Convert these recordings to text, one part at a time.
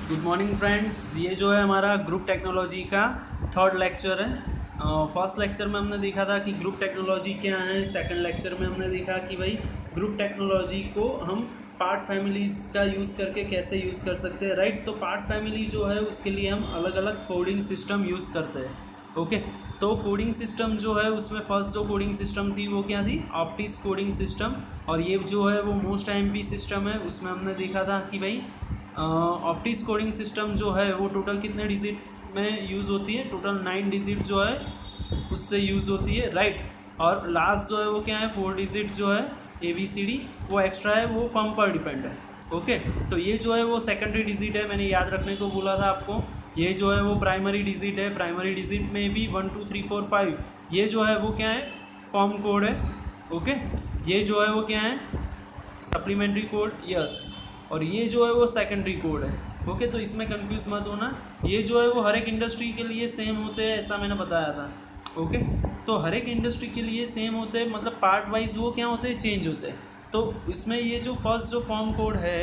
Good morning friends. ये जो है हमारा ग्रुप टेक्नोलॉजी का थर्ड लेक्चर है। फर्स्ट लेक्चर में हमने देखा था कि ग्रुप टेक्नोलॉजी क्या है। सेकंड लेक्चर में हमने देखा कि भाई ग्रुप टेक्नोलॉजी को हम पार्ट फैमिलीज़ का यूज़ करके कैसे यूज़ कर सकते हैं, राइट। तो पार्ट फैमिली जो है उसके लिए हम अलग अलग कोडिंग सिस्टम यूज़ करते हैं। ओके, तो कोडिंग सिस्टम जो है उसमें फर्स्ट जो कोडिंग सिस्टम थी वो क्या थी, ऑप्टिस कोडिंग सिस्टम। और ये जो है वो मोस्ट IMP सिस्टम है। उसमें हमने देखा था कि भाई ऑप्टिस कोडिंग सिस्टम जो है वो टोटल कितने डिजिट में यूज़ होती है, टोटल 9 डिजिट जो है उससे यूज़ होती है, राइट। और लास्ट जो है वो क्या है, 4 डिजिट जो है ABCD वो एक्स्ट्रा है, वो फर्म पर डिपेंड है। ओके, तो ये जो है वो सेकेंडरी डिजिट है, मैंने याद रखने को बोला था आपको। ये जो है वो प्राइमरी डिजिट है, प्राइमरी डिजिट में भी 1 2 3 4 5 ये जो है वो क्या है, फर्म कोड है। ओके, ये जो है वो क्या है, सप्लीमेंट्री कोड, यस। और ये जो है वो सेकेंडरी कोड है। ओके, तो इसमें कंफ्यूज मत होना। ये जो है वो हर एक इंडस्ट्री के लिए सेम होते हैं, ऐसा मैंने बताया था। ओके, तो हर एक इंडस्ट्री के लिए सेम होते हैं, मतलब पार्ट वाइज वो क्या होते हैं, चेंज होते हैं। तो इसमें ये जो फर्स्ट जो फॉर्म कोड है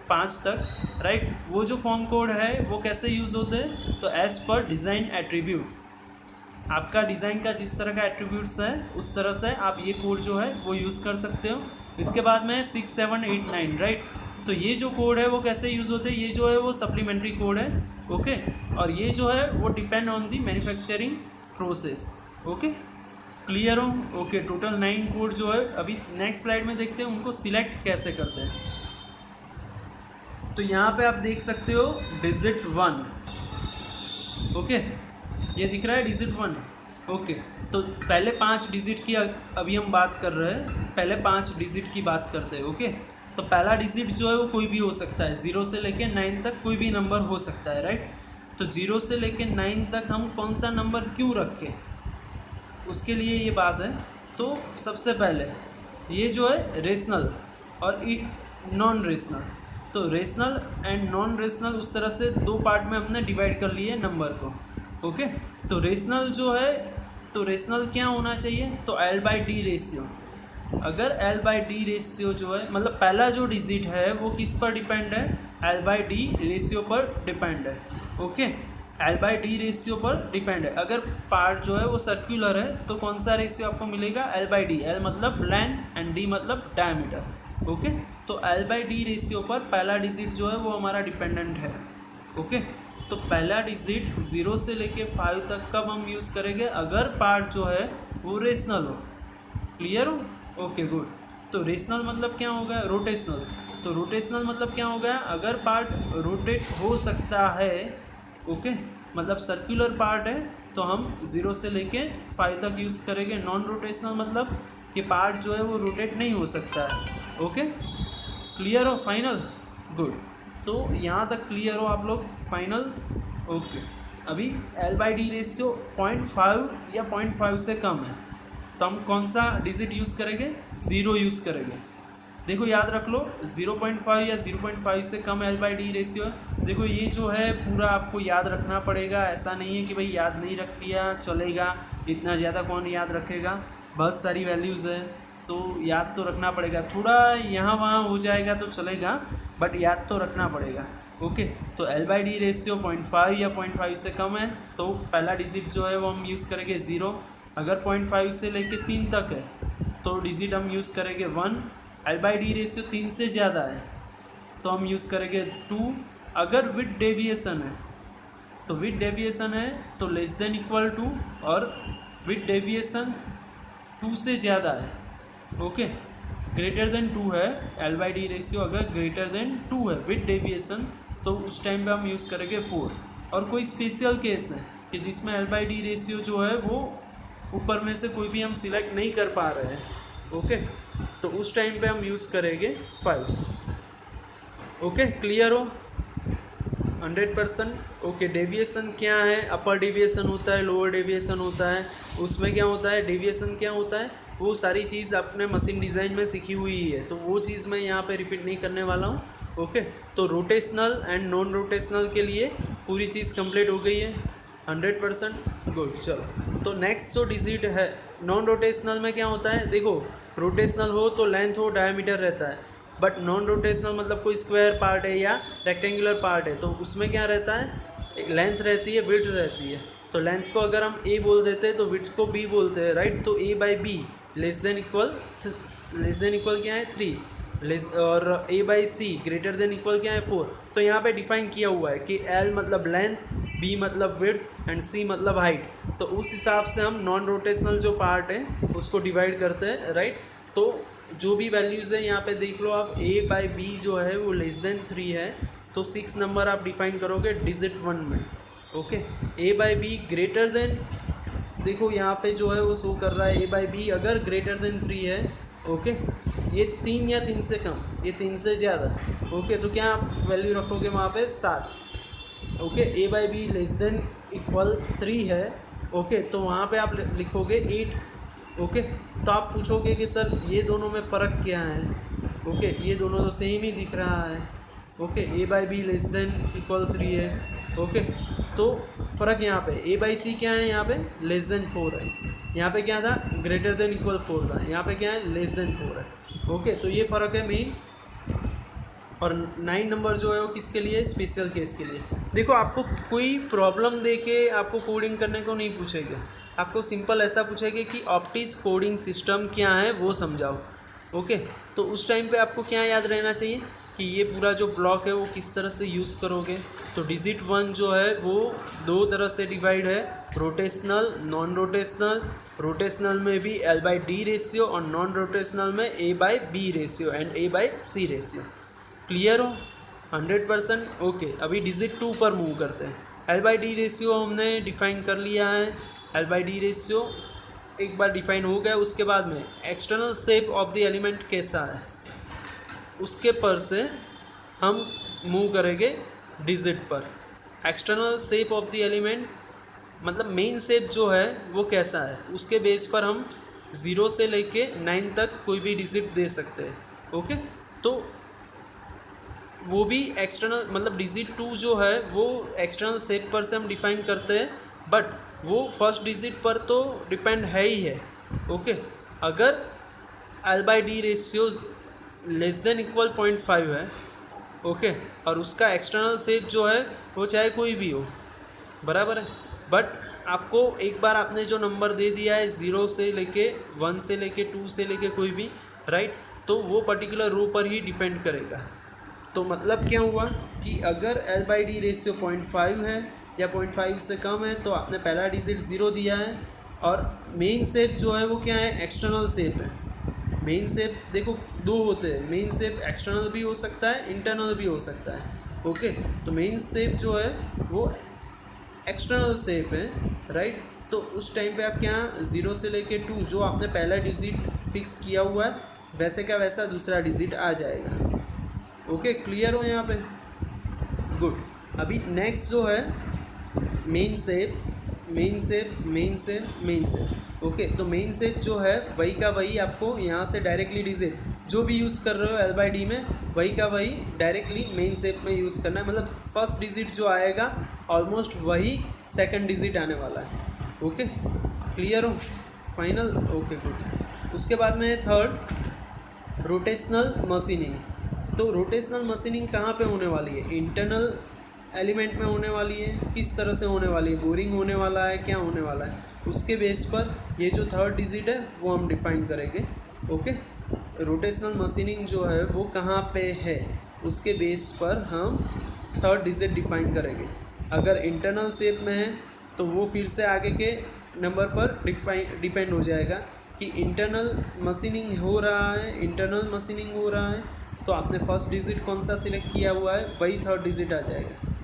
5 तक, राइट, वो जो फॉर्म कोड है वो कैसे यूज़ होते हैं, तो एज़ पर डिज़ाइन एट्रीब्यूट, आपका डिज़ाइन का जिस तरह का एट्रीब्यूट्स है उस तरह से आप ये कोड जो है वो यूज़ कर सकते हो। इसके बाद में 6 7 8 9, राइट। तो ये जो कोड है वो कैसे यूज़ होते हैं, ये जो है वो सप्लीमेंट्री कोड है। ओके, और ये जो है वो depend on the manufacturing process. Okay, clear हो। ओके, टोटल 9 कोड जो है अभी नेक्स्ट स्लाइड में देखते हैं उनको सिलेक्ट कैसे करते हैं। तो यहाँ पे आप देख सकते हो डिजिट 1। ओके, ये दिख रहा है डिजिट 1। ओके, तो पहले 5 डिजिट की अभी हम बात कर रहे हैं, पहले 5 डिजिट की बात करते हैं। ओके, तो पहला डिजिट जो है वो कोई भी हो सकता है, 0 से लेके 9 तक कोई भी नंबर हो सकता है, राइट। तो 0 से लेके 9 तक हम कौन सा नंबर क्यों रखें, उसके लिए ये बात है। तो सबसे पहले ये जो है रेशनल और नॉन रेशनल, तो रेशनल एंड नॉन रेशनल उस तरह से 2 पार्ट में हमने डिवाइड कर लिए नंबर को। ओके, तो रेशनल जो है, तो रेशनल क्या होना चाहिए, तो L/D रेशियो। अगर L/D रेशियो जो है, मतलब पहला जो डिजिट है वो किस पर डिपेंड है, L/D रेशियो पर डिपेंड है। ओके, L/D रेशियो पर डिपेंड है। अगर पार्ट जो है वो सर्कुलर है तो कौन सा रेशियो आपको मिलेगा, L/D। L मतलब लेंथ एंड D मतलब डायमीटर। ओके, तो L/D रेशियो पर पहला डिजिट जो है वो हमारा डिपेंडेंट है। ओके, तो पहला डिजिट 0 से लेके 5 तक कब हम यूज़ करेंगे, अगर पार्ट जो है वो रेशनल हो। क्लियर हो। Okay, good. तो रेशनल मतलब क्या हो गया, रोटेशनल। तो रोटेशनल मतलब क्या हो गया, अगर पार्ट रोटेट हो सकता है, ओके, मतलब सर्कुलर पार्ट है तो हम 0 से लेके 5 तक यूज़ करेंगे। नॉन रोटेशनल मतलब कि पार्ट जो है वो रोटेट नहीं हो सकता है। ओके, क्लियर हो, फाइनल, गुड। तो यहाँ तक क्लियर हो आप लोग, फाइनल। ओके, अभी L/D रेशियो 0.5 या 0.5 से कम है तो हम कौन सा डिजिट यूज़ करेंगे, 0 यूज़ करेंगे। देखो याद रख लो, 0.5 या 0.5 से कम L/D रेशियो है। देखो ये जो है पूरा आपको याद रखना पड़ेगा, ऐसा नहीं है कि भाई याद नहीं रख लिया चलेगा, इतना ज़्यादा कौन याद रखेगा, बहुत सारी वैल्यूज़ है तो याद तो रखना पड़ेगा। थोड़ा यहाँ वहाँ हो जाएगा तो चलेगा, बट याद तो रखना पड़ेगा। ओके, तो L/D रेशियो 0.5 या 0.5 से कम है तो पहला डिजिट जो है वो हम यूज़ करेंगे 0। अगर 0.5 से लेके 3 तक है तो डिजिट हम यूज़ करेंगे 1। L/D रेशियो 3 से ज़्यादा है तो हम यूज़ करेंगे 2। अगर विद डेविएशन है, तो विद डेविएशन है तो लेस देन इक्वल टू, और विद डेविएशन 2 से ज़्यादा है, ओके, ग्रेटर देन 2 है। L/D रेशियो अगर ग्रेटर देन 2 है विद डेविएशन तो उस टाइम पे हम यूज़ करेंगे 4। और कोई स्पेशल केस है कि जिसमें L/D रेशियो जो है वो ऊपर में से कोई भी हम सिलेक्ट नहीं कर पा रहे हैं, ओके, तो उस टाइम पे हम यूज़ करेंगे 5। ओके, क्लियर हो, 100%। ओके, डेविएशन क्या है, अपर डेविएशन होता है, लोअर डेविएशन होता है। उसमें क्या होता है, डेविएशन क्या होता है, वो सारी चीज़ अपने मशीन डिज़ाइन में सीखी हुई है तो वो चीज़ मैं यहाँ पे रिपीट नहीं करने वाला हूँ। ओके, तो रोटेशनल एंड नॉन रोटेशनल के लिए पूरी चीज़ कंप्लीट हो गई है, 100%, गुड। चलो, तो नेक्स्ट जो डिजिट है नॉन रोटेशनल में क्या होता है, देखो रोटेशनल हो तो लेंथ हो डायमीटर रहता है, बट नॉन रोटेशनल मतलब कोई स्क्वायर पार्ट है या रेक्टेंगुलर पार्ट है तो उसमें क्या रहता है, लेंथ रहती है, विड्थ रहती है। तो लेंथ को अगर हम ए बोल देते हैं तो विड्थ को बी बोलते हैं, राइट। तो A by B less than equal क्या है 3, और A by C greater than equal क्या है 4। तो यहाँ पे डिफाइन किया हुआ है कि एल मतलब लेंथ, बी मतलब विड्थ एंड सी मतलब हाइट। तो उस हिसाब से हम नॉन रोटेशनल जो पार्ट है उसको डिवाइड करते हैं, राइट। तो जो भी वैल्यूज़ है यहाँ पे देख लो आप, ए बाई बी जो है वो लेस देन 3 है तो 6 नंबर आप डिफाइन करोगे डिजिट 1 में, okay. A by be greater than, देखो यहाँ पे जो है वो शो कर रहा है ए बाई बी अगर ग्रेटर देन 3 है, ओके। ये 3 या 3 से कम, ये 3 से ज़्यादा, ओके। तो क्या आप वैल्यू रखोगे वहाँ पे 7, okay. A by B less than equal 3 है, ओके। तो वहाँ पे आप लिखोगे 8, ओके। तो आप पूछोगे कि सर ये दोनों में फ़र्क क्या है, ओके। ये दोनों तो सेम ही दिख रहा है, okay. A by B less than equal 3 है, ओके। तो फ़र्क यहाँ पे ए बाई सी क्या है, यहाँ पे लेस देन 4 है, यहाँ पे क्या था ग्रेटर देन इक्वल 4 था, यहाँ पे क्या है लेस देन 4 है, ओके। तो ये फ़र्क है मेन। और 9 नंबर जो है वो किसके लिए, स्पेशल केस के लिए। देखो आपको कोई प्रॉब्लम दे के आपको कोडिंग करने को नहीं पूछेगा, आपको सिंपल ऐसा पूछेगा कि ऑप्टिक्स कोडिंग सिस्टम क्या है वो समझाओ, ओके। तो उस टाइम पे आपको क्या याद रहना चाहिए कि ये पूरा जो ब्लॉक है वो किस तरह से यूज़ करोगे। तो डिजिट 1 जो है वो 2 तरह से डिवाइड है, रोटेशनल, नॉन रोटेशनल। रोटेशनल में भी एल बाई डी रेशियो और नॉन रोटेशनल में A by B ratio and A by C ratio. Clear हो 100%, ओके। अभी डिजिट 2 पर मूव करते हैं। एल बाई डी रेशियो हमने डिफाइन कर लिया है, एल बाई डी रेशियो एक बार डिफाइन हो गया। उसके बाद में external shape of the element कैसा है उसके पर से हम मूव करेंगे डिजिट पर। External shape of the element मतलब मेन शेप जो है वो कैसा है उसके बेस पर हम 0 से लेके 9 तक कोई भी डिजिट दे सकते हैं, ओके। तो वो भी एक्सटर्नल मतलब डिजिट 2 जो है वो एक्सटर्नल शेप पर से हम डिफाइन करते हैं, बट वो फर्स्ट डिजिट पर तो डिपेंड है ही है, ओके। अगर L by D ratio less than equal 0.5 है, ओके, और उसका एक्सटर्नल शेप जो है वो चाहे कोई भी हो, बराबर है। बट आपको एक बार आपने जो नंबर दे दिया है 0 से लेके 1 से लेके 2 से लेके कोई भी, राइट, तो वो पर्टिकुलर रो पर ही डिपेंड करेगा। तो मतलब क्या हुआ कि अगर एल बाई डी रेशियो 0.5 है या 0.5 से कम है तो आपने पहला डिजिट 0 दिया है। और मेन शेप जो है वो क्या है, एक्सटर्नल शेप है। मेन शेप देखो 2 होते हैं, मेन शेप एक्सटर्नल भी हो सकता है, इंटरनल भी हो सकता है, ओके। तो मेन शेप जो है वो एक्सटर्नल शेप है, राइट। तो उस टाइम पे आप क्या 0 से लेके 2 जो आपने पहला डिजिट फिक्स किया हुआ है वैसे का वैसा दूसरा डिजिट आ जाएगा, ओके। क्लियर हो यहाँ पे, गुड। अभी नेक्स्ट जो है main shape, main shape, main shape, main shape, okay. तो मेन शेप जो है वही का वही आपको यहाँ से डायरेक्टली डिजिट जो भी यूज़ कर रहे हो एल बाई डी में वही का वही डायरेक्टली मेन शेप में यूज़ करना है। मतलब फर्स्ट डिजिट जो आएगा ऑलमोस्ट वही सेकंड डिजिट आने वाला है, ओके। क्लियर हो, फाइनल, ओके, गुड। उसके बाद में थर्ड रोटेशनल मशीनिंग। तो रोटेशनल मशीनिंग कहाँ पे होने वाली है, इंटरनल एलिमेंट में होने वाली है, किस तरह से होने वाली है, बोरिंग होने वाला है, क्या होने वाला है, उसके बेस पर ये जो थर्ड डिजिट है वो हम डिफाइन करेंगे, ओके। रोटेशनल मशीनिंग जो है वो कहाँ पे है उसके बेस पर हम थर्ड डिजिट डिफाइन करेंगे। अगर इंटरनल शेप में है तो वो फिर से आगे के नंबर पर डिपेंड हो जाएगा कि इंटरनल मशीनिंग हो रहा है, इंटरनल मशीनिंग हो रहा है तो आपने फर्स्ट डिजिट कौन सा सिलेक्ट किया हुआ है वही थर्ड डिजिट आ जाएगा।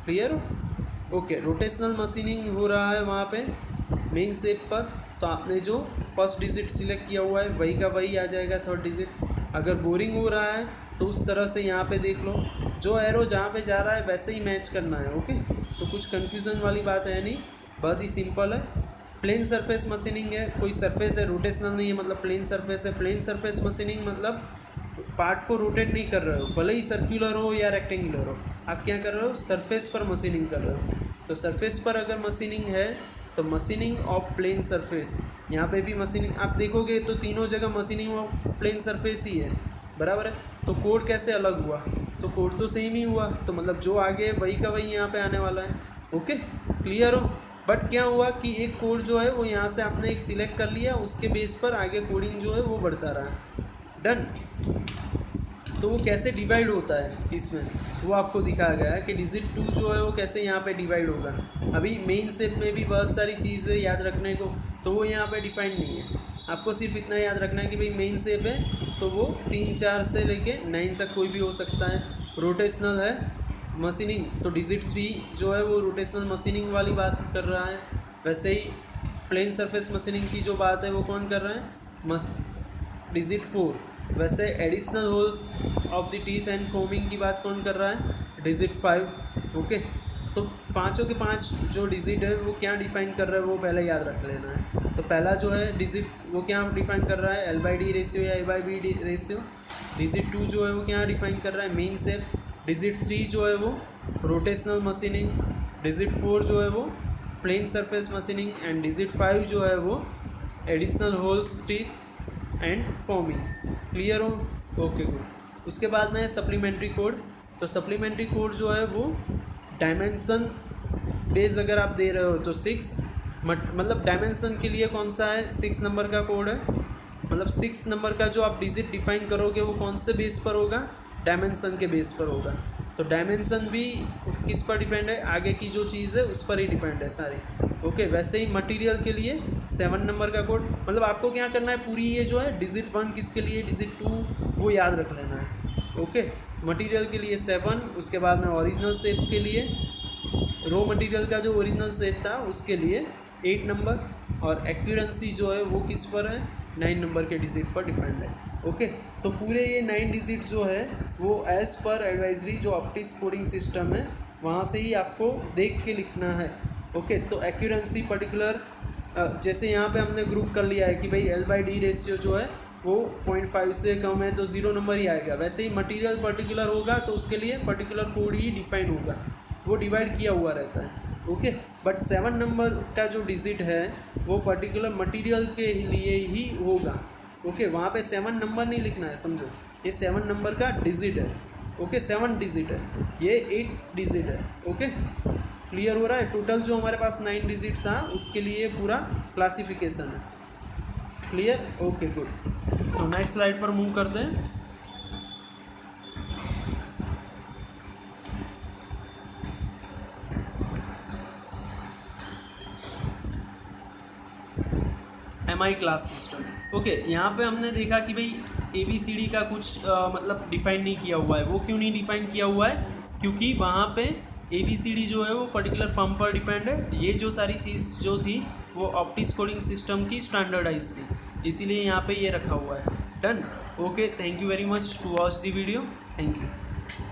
क्लियर हो, ओके। रोटेशनल मशीनिंग हो रहा है वहाँ पे मेन शेप पर तो आपने जो फर्स्ट डिजिट सिलेक्ट किया हुआ है वही का वही आ जाएगा थर्ड डिजिट। अगर बोरिंग हो रहा है तो उस तरह से यहाँ पे देख लो जो एरो जहाँ पे जा रहा है वैसे ही मैच करना है, ओके। तो कुछ कन्फ्यूज़न वाली बात है नहीं, बहुत ही सिंपल है। प्लेन सरफेस मशीनिंग है, कोई सरफेस है, रोटेशनल नहीं है मतलब प्लेन सरफेस है। प्लेन सरफेस मशीनिंग मतलब पार्ट को रोटेट नहीं कर रहे हो, भले ही सर्कुलर हो या रेक्टेंगुलर हो, आप क्या कर रहे हो सरफेस पर मशीनिंग कर रहे हो। तो सरफेस पर अगर मशीनिंग है तो मशीनिंग ऑफ प्लेन सरफेस, यहाँ पे भी मशीनिंग आप देखोगे तो तीनों जगह मशीनिंग ऑफ प्लेन सरफेस ही है। बराबर है। तो कोड कैसे अलग हुआ, तो कोड तो सेम ही हुआ, तो मतलब जो आगे वही का वही यहाँ पे आने वाला है। ओके, क्लियर हो। बट क्या हुआ कि एक कोड जो है वो यहाँ से आपने एक सिलेक्ट कर लिया, उसके बेस पर आगे कोडिंग जो है वो बढ़ता रहा। डन। तो वो कैसे डिवाइड होता है इसमें वो आपको दिखाया गया है कि डिजिट 2 जो है वो कैसे यहाँ पे डिवाइड होगा। अभी मेन सेप में भी बहुत सारी चीज़ें याद रखने को, तो वो यहाँ पे डिफाइंड नहीं है। आपको सिर्फ इतना याद रखना है कि भाई मेन सेप है तो वो 3 4 से लेके 9 तक कोई भी हो सकता है। रोटेशनल है मशीनिंग, तो डिजिट 3 जो है वो रोटेशनल मशीनिंग वाली बात कर रहा है। वैसे ही प्लेन सरफेस मशीनिंग की जो बात है वो कौन कर रहा है, डिजिट 4। वैसे additional holes of the teeth and foaming की बात कौन कर रहा है, डिजिट 5। ओके, तो पांचों के पांच जो डिजिट है वो क्या डिफाइन कर रहा है वो पहले याद रख लेना है। तो पहला जो है डिजिट वो क्या डिफाइन कर रहा है, L/D रेशियो या A/B रेशियो। डिजिट 2 जो है वो क्या डिफाइन कर रहा है, मेन सेप। डिजिट 3 जो है वो रोटेशनल मशीनिंग। डिजिट 4 जो है वो plane surface machining and digit 5 जो है वो additional holes teeth and forming. Clear हो, ओके गुड। उसके बाद में सप्लीमेंट्री कोड। तो सप्लीमेंट्री कोड जो है वो डायमेंसन बेस अगर आप दे रहे हो तो 6 मतलब डायमेंसन के लिए कौन सा है, 6 नंबर का कोड है। मतलब 6 नंबर का जो आप डिजिट डिफाइन करोगे वो कौन से बेस पर होगा, डायमेंसन के बेस पर होगा। तो डायमेंसन भी किस पर डिपेंड है, आगे की जो चीज़ है उस पर ही डिपेंड है सारी। ओके, वैसे ही मटेरियल के लिए 7 नंबर का कोड। मतलब आपको क्या करना है, पूरी ये जो है डिजिट 1 किसके लिए, डिजिट 2 वो याद रख लेना है। ओके, मटेरियल के लिए 7, उसके बाद में ओरिजिनल शेप के लिए रो मटेरियल का जो ओरिजिनल शेप था उसके लिए 8 नंबर, और एक्यूरेंसी जो है वो किस पर है, 9 नंबर के डिजिट पर डिपेंड है। ओके, तो पूरे ये 9 डिजिट जो है वो एज़ पर एडवाइजरी जो ऑप्टिक्स कोडिंग सिस्टम है वहाँ से ही आपको देख के लिखना है। ओके, तो एक्यूरेंसी पर्टिकुलर जैसे यहाँ पे हमने ग्रुप कर लिया है कि भाई L/D रेशियो जो है वो 0.5 से कम है तो 0 नंबर ही आएगा। वैसे ही मटेरियल पर्टिकुलर होगा तो उसके लिए पर्टिकुलर कोड ही डिफाइन होगा, वो डिवाइड किया हुआ रहता है। ओके, बट 7 नंबर का जो डिजिट है वो पर्टिकुलर मटेरियल के लिए ही होगा। ओके, वहाँ पे 7 नंबर नहीं लिखना है, समझो ये 7 नंबर का डिजिट है। ओके, 7 डिजिट है, ये 8 डिजिट है। ओके, क्लियर हो रहा है। टोटल जो हमारे पास 9 डिजिट था उसके लिए पूरा क्लासिफिकेशन है। Clear, okay good. तो नेक्स्ट स्लाइड पर मूव करते हैं। MI class system. ओके, यहाँ पे हमने देखा कि भाई ABCD का कुछ मतलब डिफाइन नहीं किया हुआ है। वो क्यों नहीं डिफाइन किया हुआ है, क्योंकि वहाँ पे ABCD जो है वो पर्टिकुलर फर्म पर डिपेंड है। ये जो सारी चीज़ जो थी वो ऑप्टिक्स कोडिंग सिस्टम की स्टैंडर्डाइज थी, इसीलिए यहाँ पे ये रखा हुआ है। Done, okay, thank you very much to watch the video, thank you.